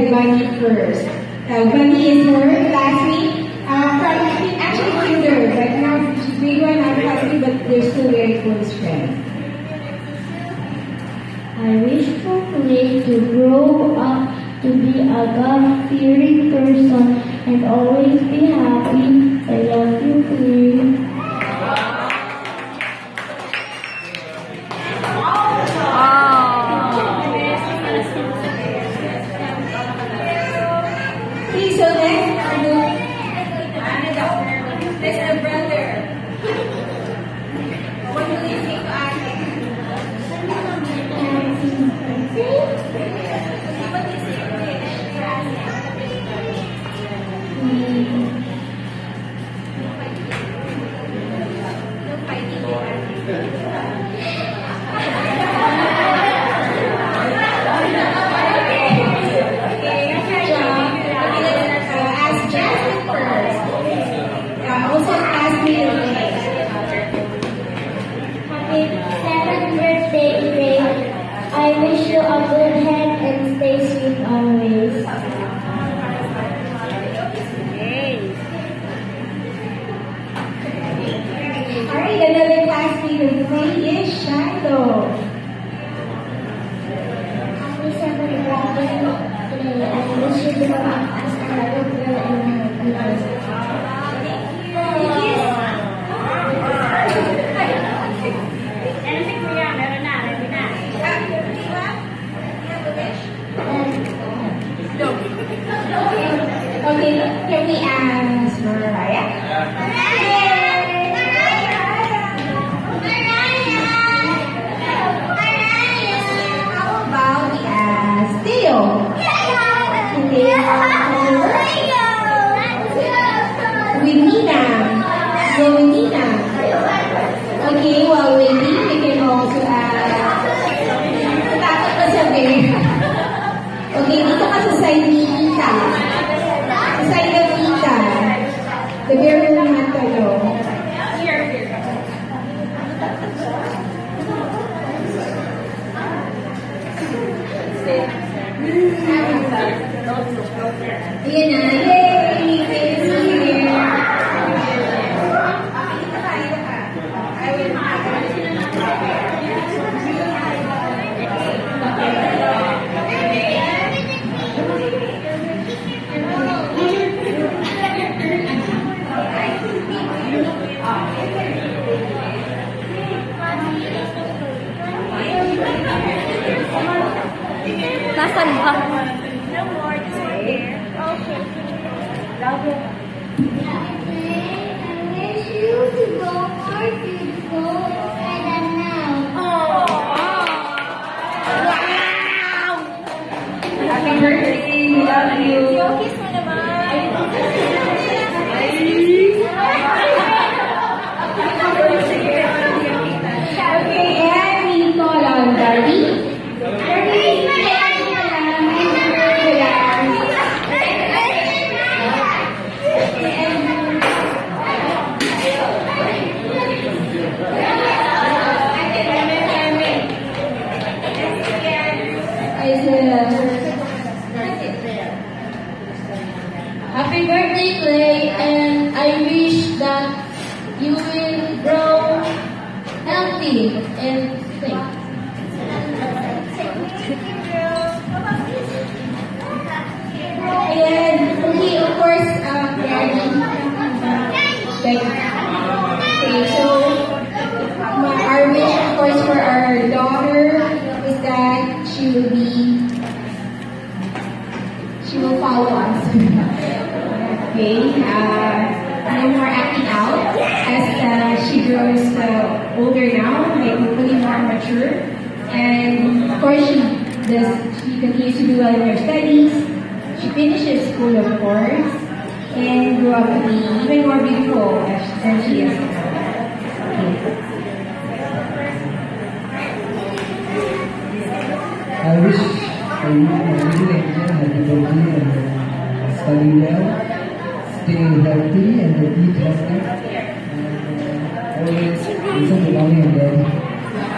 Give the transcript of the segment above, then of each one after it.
with Bunny first. Bunny is her classmate from actually kinder, but now she's big one now classmate, but they're still very close friends. I wish for Clay to grow up to be a God-fearing person and always be happy. I love you, Clay. Okay, so next, Mr. Brother. What will you say to us? I wish you a good health and stay sweet always. Alright, another classmate of Clay is Shiloh. Happy 7th birthday today. I wish you to grow up as a good girl and healthy. Okay, can we ask Mariah? How about we ask Theo? With Nina. Go with Nina. Okay, while waiting, we can also ask. Takot ka sabi. Okay, dito ka sa side ni Ita. Side of Ita. The very naman tayo. Ayan na. Yay! Nasaan ba? No more, just right there. Okay. Love you. I wish you to go more beautiful than now. Oh! Wow! Happy birthday! We love you! Kiss mo naman! Okay, and we call on Darby. Happy birthday, Clay, and I wish that you will grow healthy and safe. And okay, of course, Daddy. Okay, so our wish, of course, for our daughter is that she will follow us. Okay, no more acting out as she grows older now, like hopefully more mature. And of course, she continues to do well in her studies. She finishes school, of course, and grew up to be even more beautiful than she is now. I wish for you happy birthday and study well, stay healthy and eat healthy, and always listen to mommy and daddy.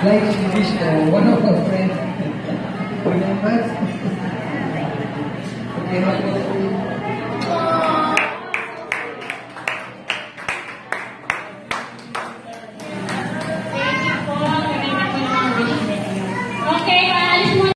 Like she wished one of her friends. Remember? They have also